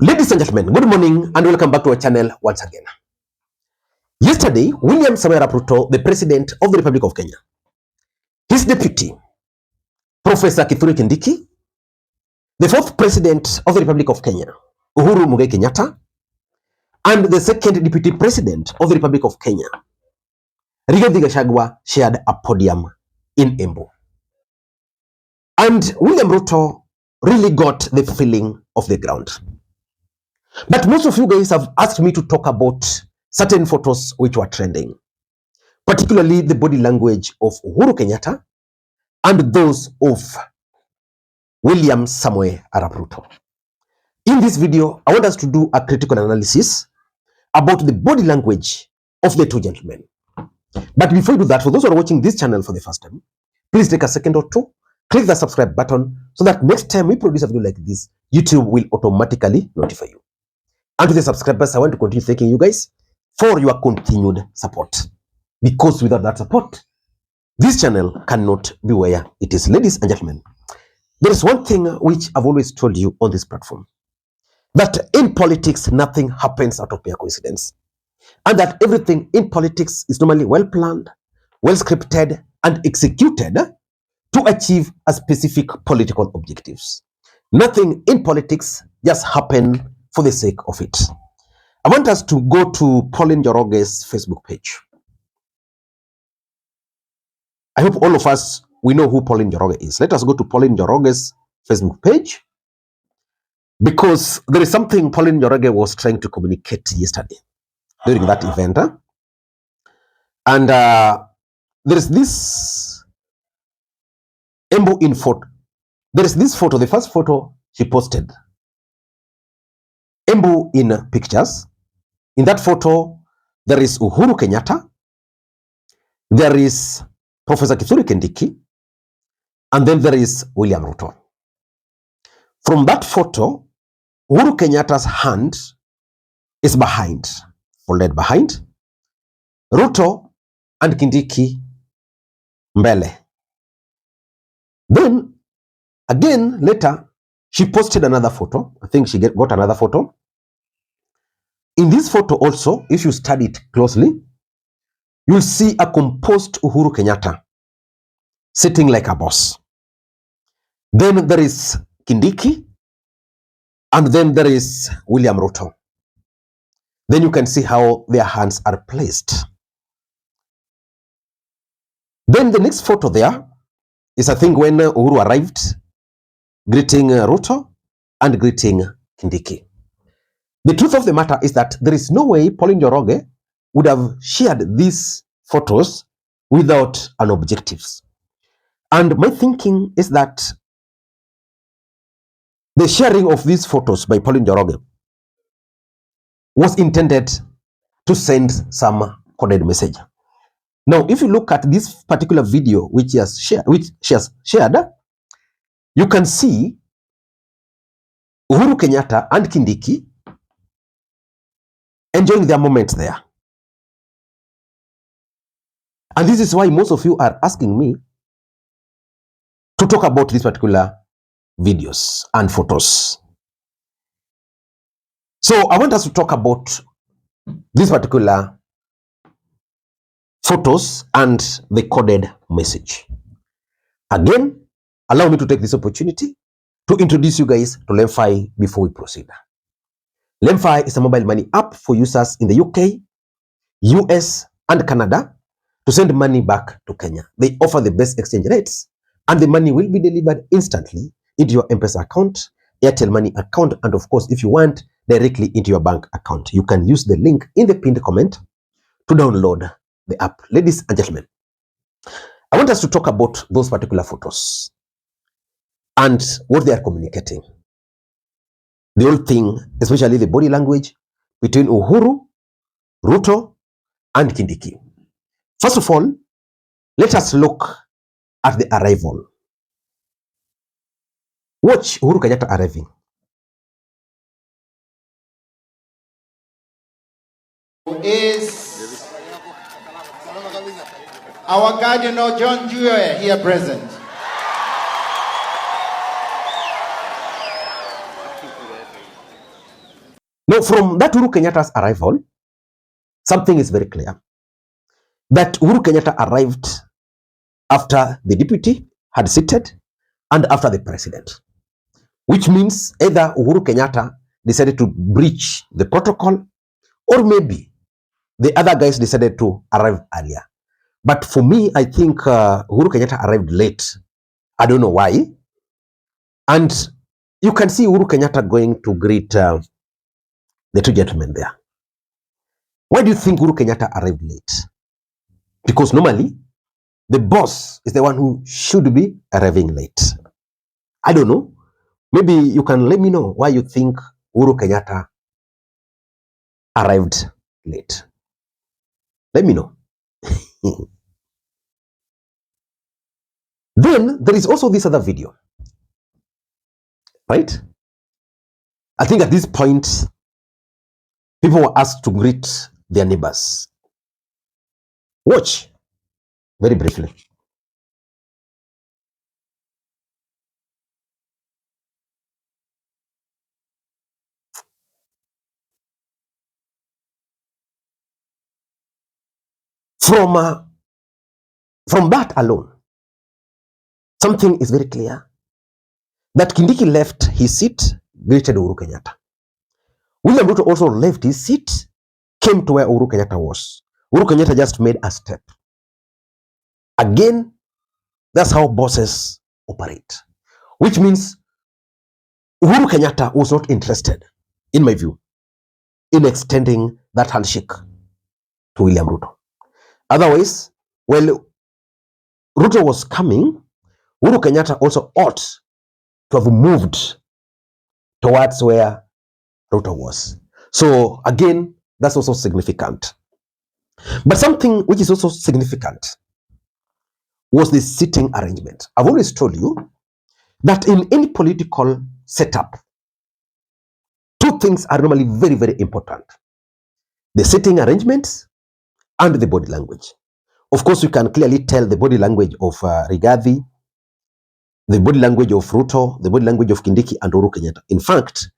Ladies and gentlemen, good morning and welcome back to our channel once again. Yesterday, William Samoei Arap Ruto, the President of the Republic of Kenya, his deputy, Professor Kithure Kindiki, the fourth President of the Republic of Kenya, Uhuru Kenyatta, and the second Deputy President of the Republic of Kenya, Rigathi Gachagua, shared a podium in Embu. And William Ruto really got the feeling of the ground. But most of you guys have asked me to talk about certain photos which were trending, particularly the body language of Uhuru Kenyatta and those of William Samoei Arap Ruto. In this video, I want us to do a critical analysis about the body language of the two gentlemen. But before we do that, for those who are watching this channel for the first time, please take a second or two, click the subscribe button so that next time we produce a video like this, YouTube will automatically notify you. And to the subscribers, I want to continue thanking you guys for your continued support. Because without that support, this channel cannot be where it is. Ladies and gentlemen, there is one thing which I've always told you on this platform, that in politics, nothing happens out of mere coincidence. And that everything in politics is normally well planned, well scripted, and executed to achieve a specific political objectives. Nothing in politics just happens for the sake of it. I want us to go to Pauline Njoroge's Facebook page. I hope all of us, we know who Pauline Njoroge is. Let us go to Pauline Njoroge's Facebook page, because there is something Pauline Njoroge was trying to communicate yesterday during that event. And there is this Embu in photo. There is this photo, the first photo she posted. Embu in pictures. In that photo, there is Uhuru Kenyatta, there is Professor Kithure Kindiki, and then there is William Ruto. From that photo, Uhuru Kenyatta's hand is behind, folded behind. Ruto and Kindiki mbele. Then, again, later, she posted another photo. I think she got another photo. In this photo also, if you study it closely, you'll see a composed Uhuru Kenyatta sitting like a boss. Then there is Kindiki, and then there is William Ruto. Then you can see how their hands are placed. Then the next photo there is, I think, when Uhuru arrived, greeting Ruto and greeting Kindiki. The truth of the matter is that there is no way Pauline Njoroge would have shared these photos without an objectives. And my thinking is that the sharing of these photos by Pauline Njoroge was intended to send some coded message. Now, if you look at this particular video which she has shared, you can see Uhuru Kenyatta and Kindiki enjoying their moment there. And this is why most of you are asking me to talk about these particular videos and photos. So I want us to talk about these particular photos and the coded message. Again, allow me to take this opportunity to introduce you guys to LemFi before we proceed. LemFi is a mobile money app for users in the UK, US, and Canada to send money back to Kenya. They offer the best exchange rates, and the money will be delivered instantly into your Mpesa account, Airtel Money account, and of course, if you want, directly into your bank account. You can use the link in the pinned comment to download the app. Ladies and gentlemen, I want us to talk about those particular photos and what they are communicating. The whole thing, especially the body language between Uhuru, Ruto, and Kindiki. First of all, let us look at the arrival. Watch Uhuru Kenyatta arriving. Is our Cardinal John Jewel here present? Now, from that Uhuru Kenyatta's arrival, something is very clear. That Uhuru Kenyatta arrived after the deputy had seated and after the president, which means either Uhuru Kenyatta decided to breach the protocol, or maybe the other guys decided to arrive earlier. But for me, I think Uhuru Kenyatta arrived late. I don't know why. And you can see Uhuru Kenyatta going to greet the two gentlemen there. Why do you think Uhuru Kenyatta arrived late? Because normally, the boss is the one who should be arriving late. I don't know. Maybe you can let me know why you think Uhuru Kenyatta arrived late. Let me know. Then there is also this other video, right? I think at this point, people were asked to greet their neighbors. Watch very briefly. From that alone, something is very clear. That Kindiki left his seat, greeted Uhuru Kenyatta. William Ruto also left his seat, came to where Uhuru Kenyatta was. Uhuru Kenyatta just made a step. Again, that's how bosses operate. Which means Uhuru Kenyatta was not interested, in my view, in extending that handshake to William Ruto. Otherwise, well, Ruto was coming, Uhuru Kenyatta also ought to have moved towards where Ruto was. So again, that's also significant. But something which is also significant was the seating arrangement. I've always told you that in any political setup, two things are normally very, very important: the seating arrangements and the body language. Of course, you can clearly tell the body language of Rigathi, the body language of Ruto, the body language of Kindiki and Uhuru Kenyatta. In fact,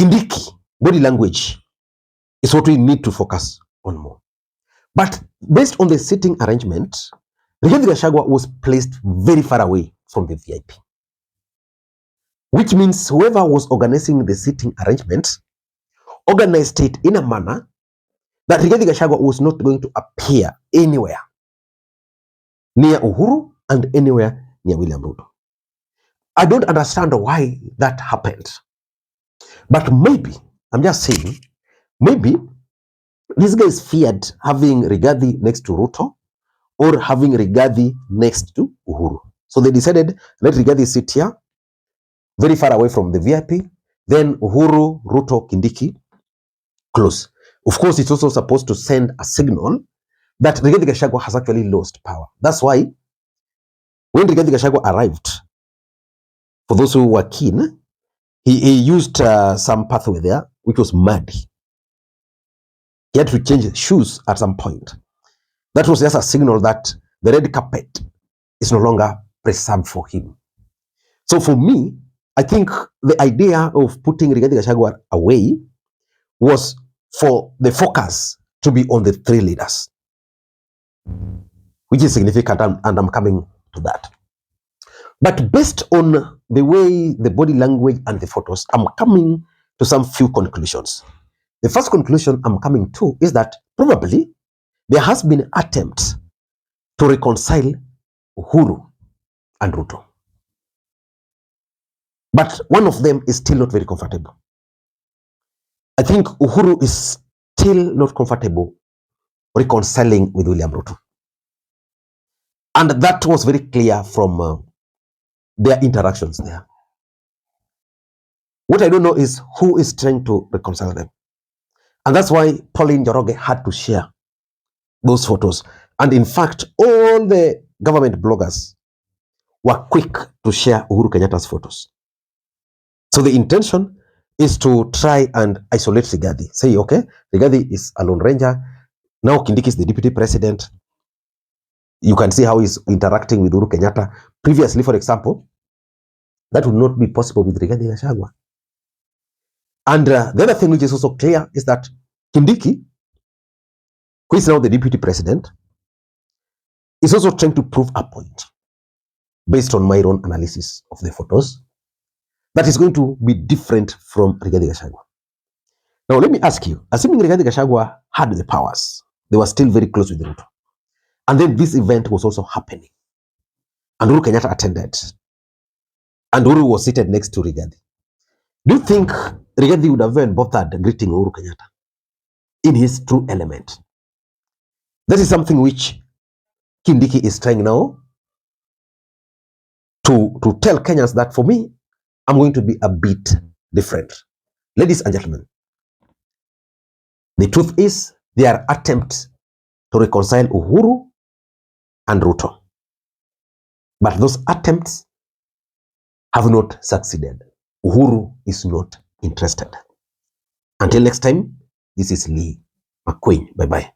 Kindiki body language is what we need to focus on more. But based on the seating arrangement, Rigathi Gachagua was placed very far away from the VIP, which means whoever was organizing the seating arrangement organized it in a manner that Rigathi Gachagua was not going to appear anywhere near Uhuru and anywhere near William Ruto. I don't understand why that happened. But maybe, I'm just saying, maybe these guys feared having Rigathi next to Ruto or having Rigathi next to Uhuru. So they decided, let Rigathi sit here, very far away from the VIP, then Uhuru, Ruto, Kindiki, close. Of course, it's also supposed to send a signal that Rigathi Gachagua has actually lost power. That's why when Rigathi Gachagua arrived, for those who were keen, he used some pathway there, which was muddy. He had to change shoes at some point. That was just a signal that the red carpet is no longer preserved for him. So for me, I think the idea of putting Rigathi Gachagua away was for the focus to be on the three leaders, which is significant, and I'm coming to that. But based on the way the body language and the photos, I'm coming to some few conclusions. The first conclusion I'm coming to is that probably there has been attempts to reconcile Uhuru and Ruto. But one of them is still not very comfortable. I think Uhuru is still not comfortable reconciling with William Ruto. And that was very clear from their interactions there. What I don't know is who is trying to reconcile them. And that's why Pauline Njoroge had to share those photos. And in fact, all the government bloggers were quick to share Uhuru Kenyatta's photos. So the intention is to try and isolate Rigathi. Say, okay, Rigathi is a lone ranger. Now Kindiki is the deputy president. You can see how he's interacting with Uhuru Kenyatta. Previously, for example, that would not be possible with Rigathi Gachagua. And the other thing which is also clear is that Kindiki, who is now the deputy president, is also trying to prove a point based on my own analysis of the photos that is going to be different from Rigathi Gachagua. Now, let me ask you, assuming Rigathi Gachagua had the powers, they were still very close with Ruto, and then this event was also happening, and Uhuru Kenyatta attended, and Uhuru was seated next to Rigathi. Do you think Rigathi would have even bothered greeting Uhuru Kenyatta in his true element? That is something which Kindiki is trying now to tell Kenyans that for me, I'm going to be a bit different. Ladies and gentlemen, the truth is there are attempts to reconcile Uhuru and Ruto. But those attempts have not succeeded. Uhuru is not interested. Until next time, this is Lee Makwiny. Bye-bye.